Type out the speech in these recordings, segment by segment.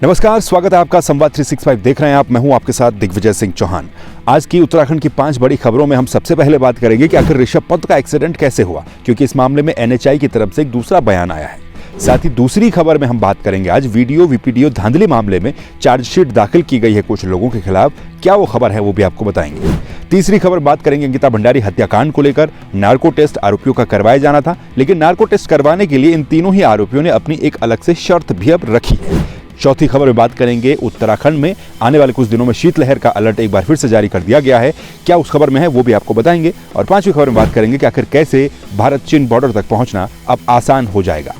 नमस्कार, स्वागत है आपका। संवाद 365 देख रहे हैं आप। मैं हूं आपके साथ दिग्विजय सिंह चौहान। आज की उत्तराखंड की 5 बड़ी खबरों में हम सबसे पहले बात करेंगे कि आखिर ऋषभ पंत का एक्सीडेंट कैसे हुआ, क्योंकि इस मामले में एनएचएआई की तरफ से एक दूसरा बयान आया है। साथ ही दूसरी खबर में हम बात करेंगे आज वीडियो वीपीडीओ धांधली मामले में चार्जशीट दाखिल की गई है कुछ लोगों के खिलाफ। क्या वो खबर है वो भी आपको बताएंगे। तीसरी खबर बात करेंगे अंकिता भंडारी हत्याकांड को लेकर। नार्को टेस्ट आरोपियों का करवाया जाना था, लेकिन नार्को टेस्ट करवाने के लिए इन तीनों ही आरोपियों ने अपनी एक अलग से शर्त भी अब रखी है। चौथी खबर में बात करेंगे उत्तराखंड में आने वाले कुछ दिनों में शीतलहर का अलर्ट एक बार फिर से जारी कर दिया गया है। क्या उस खबर में है वो भी आपको बताएंगे। और पांचवी खबर में बात करेंगे कि आखिर कैसे भारत चीन बॉर्डर तक पहुंचना अब आसान हो जाएगा।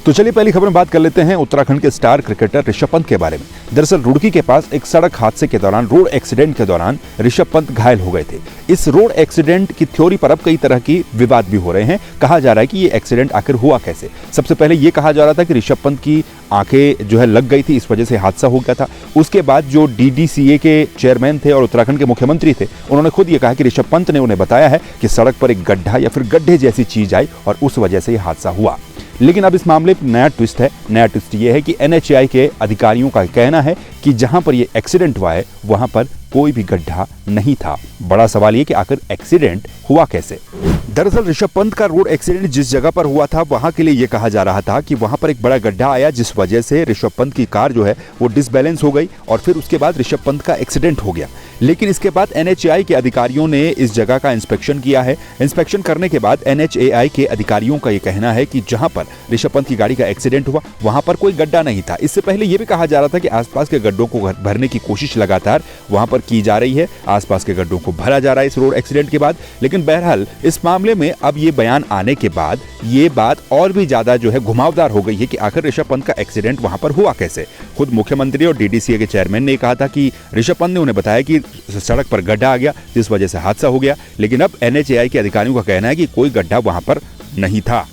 तो चलिए पहली खबर में बात कर लेते हैं उत्तराखंड के स्टार क्रिकेटर ऋषभ पंत के बारे में। दरअसल रुड़की के पास एक सड़क हादसे के दौरान, रोड एक्सीडेंट के दौरान ऋषभ पंत घायल हो गए थे। इस रोड एक्सीडेंट की थ्योरी पर अब कई तरह की विवाद भी हो रहे हैं। कहा जा रहा है कि ये एक्सीडेंट आखिर हुआ कैसे। सबसे पहले ये कहा जा रहा था कि ऋषभ पंत की आंखें जो है लग गई थी, इस वजह से हादसा हो गया था। उसके बाद जो डीडीसीए के चेयरमैन थे और उत्तराखंड के मुख्यमंत्री थे, उन्होंने खुद ये कहा कि ऋषभ पंत ने उन्हें बताया है कि सड़क पर एक गड्ढा या फिर गड्ढे जैसी चीज आई और उस वजह से ये हादसा हुआ। लेकिन अब इस मामले में नया ट्विस्ट है। नया ट्विस्ट ये है कि एनएचएआई के अधिकारियों का कहना है कि जहां पर ये एक्सीडेंट हुआ है वहां पर कोई भी गड्ढा नहीं था। बड़ा सवाल ये कि आखिर एक्सीडेंट हुआ कैसे। दरअसल ऋषभ पंत का रोड एक्सीडेंट जिस जगह पर हुआ था वहां के लिए यह कहा जा रहा था कि वहां पर एक बड़ा गड्ढा आया, जिस वजह से ऋषभ पंत की कार जो है वो डिसबैलेंस हो गई और फिर उसके बाद ऋषभ पंत का एक्सीडेंट हो गया। लेकिन इसके बाद एनएचएआई के अधिकारियों ने इस जगह का इंस्पेक्शन किया है। इंस्पेक्शन करने के बाद एनएचएआई के अधिकारियों का यह कहना है कि जहां पर ऋषभ पंत की गाड़ी का एक्सीडेंट हुआ वहां पर कोई गड्ढा नहीं था। इससे पहले यह भी कहा जा रहा था कि आसपास के गड्ढों को भरने की कोशिश लगातार वहां पर की जा रही है। आसपास के गड्ढों को भरा जा रहा है इस रोड एक्सीडेंट के बाद। लेकिन बहरहाल इस मामले में अब ये बयान आने के बाद ये बात और भी ज्यादा जो है घुमावदार हो गई है कि आखिर ऋषभ पंत का एक्सीडेंट वहां पर हुआ कैसे। खुद मुख्यमंत्री और डीडीसीए के चेयरमैन ने कहा था कि ऋषभ पंत ने उन्हें बताया कि सड़क पर गड्ढा आ गया जिस वजह से हादसा हो गया। लेकिन अब एनएचएआई के अधिकारियों का कहना है कि कोई गड्ढा वहां पर नहीं था।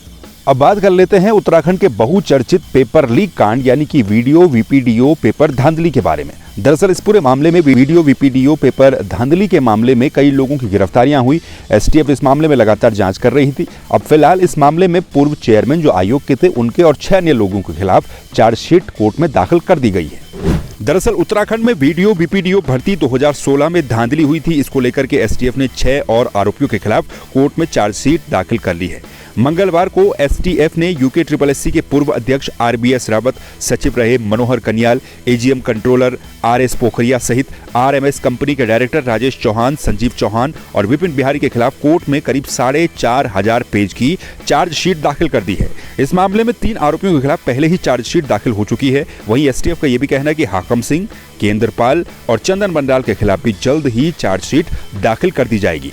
अब बात कर लेते हैं उत्तराखंड के बहुचर्चित पेपर लीक कांड यानी कि वीडियो वीपीडीओ पेपर धांधली के बारे में। दरअसल इस पूरे मामले में वीडियो वीपीडीओ पेपर धांधली के मामले में कई लोगों की गिरफ्तारियां हुई। एसटीएफ इस मामले में लगातार जांच कर रही थी। अब फिलहाल इस मामले में पूर्व चेयरमैन जो आयोग के थे उनके और 6 अन्य लोगों के खिलाफ चार्जशीट कोर्ट में दाखिल कर दी गई है। दरअसल उत्तराखंड में वीडियो वीपीडीओ भर्ती 2016 में धांधली हुई थी। इसको लेकर के एसटीएफ ने 6 और आरोपियों के खिलाफ कोर्ट में चार्जशीट दाखिल कर ली है। मंगलवार को एसटीएफ ने यूके SSSC के पूर्व अध्यक्ष आरबीएस रावत, सचिव रहे मनोहर कनियाल, एजीएम कंट्रोलर आरएस पोखरिया सहित आरएमएस कंपनी के डायरेक्टर राजेश चौहान, संजीव चौहान और विपिन बिहारी के खिलाफ कोर्ट में करीब 4,500 पेज की चार्जशीट दाखिल कर दी है। इस मामले में 3 आरोपियों के खिलाफ पहले ही चार्जशीट दाखिल हो चुकी है। वहीं एसटीएफ का यह भी कहना है कि हाकम सिंह, केंद्रपाल और चंदन बंडाल के खिलाफ भी जल्द ही चार्जशीट दाखिल कर दी जाएगी।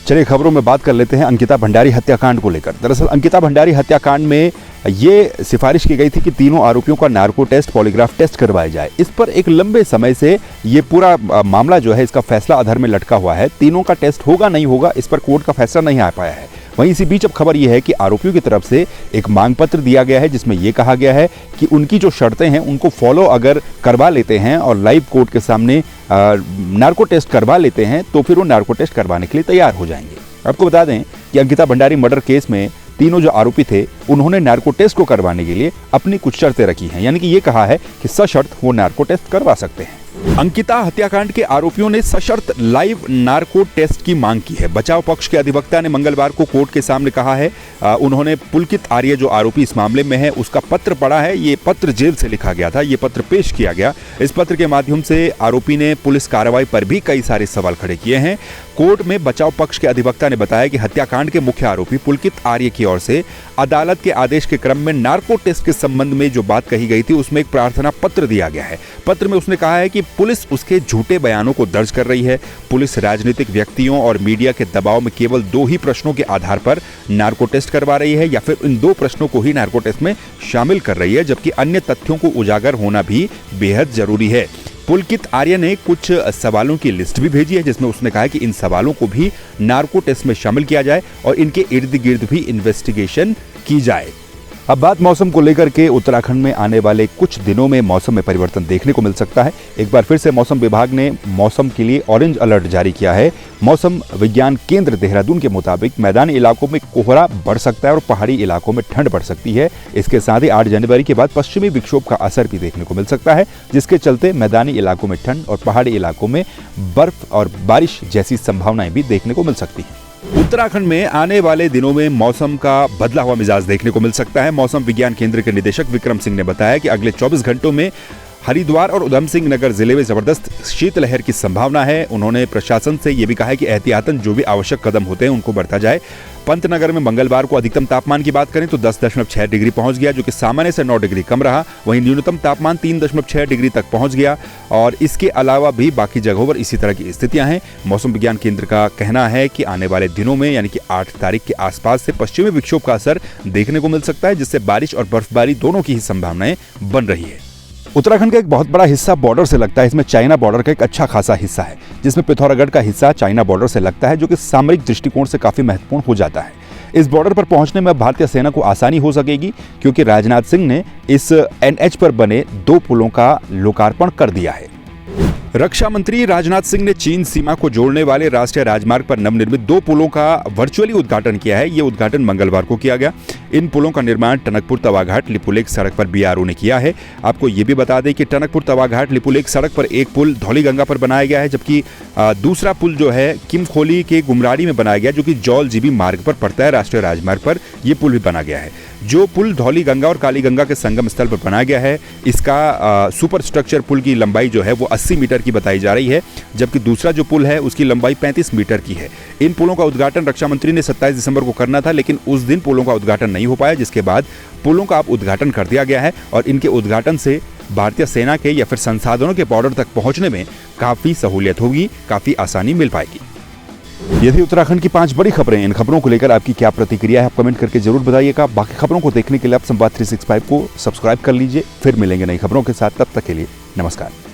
चलिए खबरों में बात कर लेते हैं अंकिता भंडारी हत्याकांड को लेकर। दरअसल अंकिता भंडारी हत्याकांड में ये सिफारिश की गई थी कि तीनों आरोपियों का नार्को टेस्ट, पॉलीग्राफ टेस्ट करवाया जाए। इस पर एक लंबे समय से ये पूरा मामला जो है इसका फैसला अधर में लटका हुआ है। तीनों का टेस्ट होगा नहीं होगा इस पर कोर्ट का फैसला नहीं आ पाया है। वहीं इसी बीच अब खबर यह है कि आरोपियों की तरफ से एक मांग पत्र दिया गया है जिसमें यह कहा गया है कि उनकी जो शर्तें हैं उनको फॉलो अगर करवा लेते हैं और लाइव कोर्ट के सामने नार्को टेस्ट करवा लेते हैं तो फिर वो नार्को टेस्ट करवाने के लिए तैयार हो जाएंगे। आपको बता दें कि अंकिता भंडारी मर्डर केस में तीनों जो आरोपी थे उन्होंने नार्को टेस्ट को करवाने के लिए अपनी कुछ शर्तें रखी हैं। यानी कि ये कहा है कि सशर्त वो नार्को टेस्ट करवा सकते हैं। अंकिता हत्याकांड के आरोपियों ने सशर्त लाइव नार्को टेस्ट की मांग की है। बचाव पक्ष के अधिवक्ता ने मंगलवार को कोर्ट के सामने कहा है, उन्होंने पुलकित आर्य जो आरोपी इस मामले में है उसका पत्र पढ़ा है। ये पत्र जेल से लिखा गया था, ये पत्र पेश किया गया। इस पत्र के माध्यम से आरोपी ने पुलिस कार्रवाई पर भी कई सारे सवाल खड़े किए हैं। कोर्ट में बचाव पक्ष के अधिवक्ता ने बताया कि हत्याकांड के मुख्य आरोपी पुलकित आर्य की ओर से अदालत के आदेश के क्रम में नार्को टेस्ट के संबंध में जो बात कही गई थी उसमें एक प्रार्थना पत्र दिया गया है। पत्र में उसने कहा है कि पुलिस उसके झूठे बयानों को दर्ज कर रही है। पुलिस राजनीतिक व्यक्तियों और मीडिया के दबाव में केवल 2 ही प्रश्नों के आधार पर नार्को टेस्ट करवा रही है या फिर इन 2 प्रश्नों को ही नार्को टेस्ट में शामिल कर रही है, जबकि अन्य तथ्यों को उजागर होना भी बेहद जरूरी है। पुलकित आर्य ने कुछ सवालों की लिस्ट भी भेजी है जिसमें उसने कहा है कि इन सवालों को भी नार्को टेस्ट में शामिल किया जाए और इनके इर्द गिर्द भी इन्वेस्टिगेशन की जाए। अब बात मौसम को लेकर के उत्तराखंड में आने वाले कुछ दिनों में मौसम में परिवर्तन देखने को मिल सकता है। एक बार फिर से मौसम विभाग ने मौसम के लिए ऑरेंज अलर्ट जारी किया है। मौसम विज्ञान केंद्र देहरादून के मुताबिक मैदानी इलाकों में कोहरा बढ़ सकता है और पहाड़ी इलाकों में ठंड बढ़ सकती है। इसके साथ ही 8 जनवरी के बाद पश्चिमी विक्षोभ का असर भी देखने को मिल सकता है, जिसके चलते मैदानी इलाकों में ठंड और पहाड़ी इलाकों में बर्फ और बारिश जैसी संभावनाएं भी देखने को मिल सकती हैं। उत्तराखंड में आने वाले दिनों में मौसम का बदला हुआ मिजाज देखने को मिल सकता है। मौसम विज्ञान केंद्र के निदेशक विक्रम सिंह ने बताया कि अगले 24 घंटों में हरिद्वार और उधम सिंह नगर जिले में जबरदस्त शीतलहर की संभावना है। उन्होंने प्रशासन से यह भी कहा है कि एहतियातन जो भी आवश्यक कदम होते हैं उनको बढ़ता जाए। पंतनगर में मंगलवार को अधिकतम तापमान की बात करें तो 10.6 डिग्री पहुंच गया, जो कि सामान्य से 9 डिग्री कम रहा। वहीं न्यूनतम तापमान 3.6 डिग्री तक पहुंच गया और इसके अलावा भी बाकी जगहों पर इसी तरह की स्थितियां हैं। मौसम विज्ञान केंद्र का कहना है कि आने वाले दिनों में यानी कि 8 तारीख के आसपास से पश्चिमी विक्षोभ का असर देखने को मिल सकता है, जिससे बारिश और बर्फबारी दोनों की ही संभावनाएं बन रही है। उत्तराखंड का एक बहुत बड़ा हिस्सा बॉर्डर से लगता है। इसमें चाइना बॉर्डर का एक अच्छा खासा हिस्सा है, जिसमें पिथौरागढ़ का हिस्सा चाइना बॉर्डर से लगता है, जो कि सामरिक दृष्टिकोण से काफी महत्वपूर्ण हो जाता है। इस बॉर्डर पर पहुंचने में भारतीय सेना को आसानी हो सकेगी, क्योंकि राजनाथ सिंह ने इस NH पर बने 2 पुलों का लोकार्पण कर दिया है। रक्षा मंत्री राजनाथ सिंह ने चीन सीमा को जोड़ने वाले राष्ट्रीय राजमार्ग पर नवनिर्मित 2 पुलों का वर्चुअली उद्घाटन किया है। ये उद्घाटन मंगलवार को किया गया। इन पुलों का निर्माण टनकपुर तवाघाट लिपुलेख सड़क पर BRO ने किया है। आपको ये भी बता दें कि टनकपुर तवाघाट लिपुलेख सड़क पर एक पुल धौलीगंगा पर बनाया गया है, जबकि दूसरा पुल जो है किमखोली के गुमराड़ी में बनाया गया, जो कि जौल जीबी मार्ग पर पड़ता है। राष्ट्रीय राजमार्ग पर यह पुल भी बना गया है। जो पुल धौलीगंगा और कालीगंगा के संगम स्थल पर बनाया गया है, इसका सुपर स्ट्रक्चर पुल की लंबाई जो है वो 80 मीटर की बताई जा रही है, जबकि दूसरा जो पुल है उसकी लंबाई 35 मीटर की है। इन पुलों का उद्घाटन रक्षा मंत्री ने 27 दिसंबर को करना था, लेकिन उस दिन पुलों का उद्घाटन नहीं हो पाया, जिसके बाद पुलों का अब उद्घाटन कर दिया गया है और इनके उद्घाटन से भारतीय सेना के या फिर संसाधनों के बॉर्डर तक पहुंचने में काफी सहूलियत होगी, काफी आसानी मिल पाएगी। ये थी उत्तराखंड की 5 बड़ी खबरें। इन खबरों को लेकर आपकी क्या प्रतिक्रिया है, आप कमेंट करके जरूर बताइएगा। बाकी खबरों को देखने के लिए आप संवाद 365 को सब्सक्राइब कर लीजिए। फिर मिलेंगे नई खबरों के साथ, तब तक के लिए नमस्कार।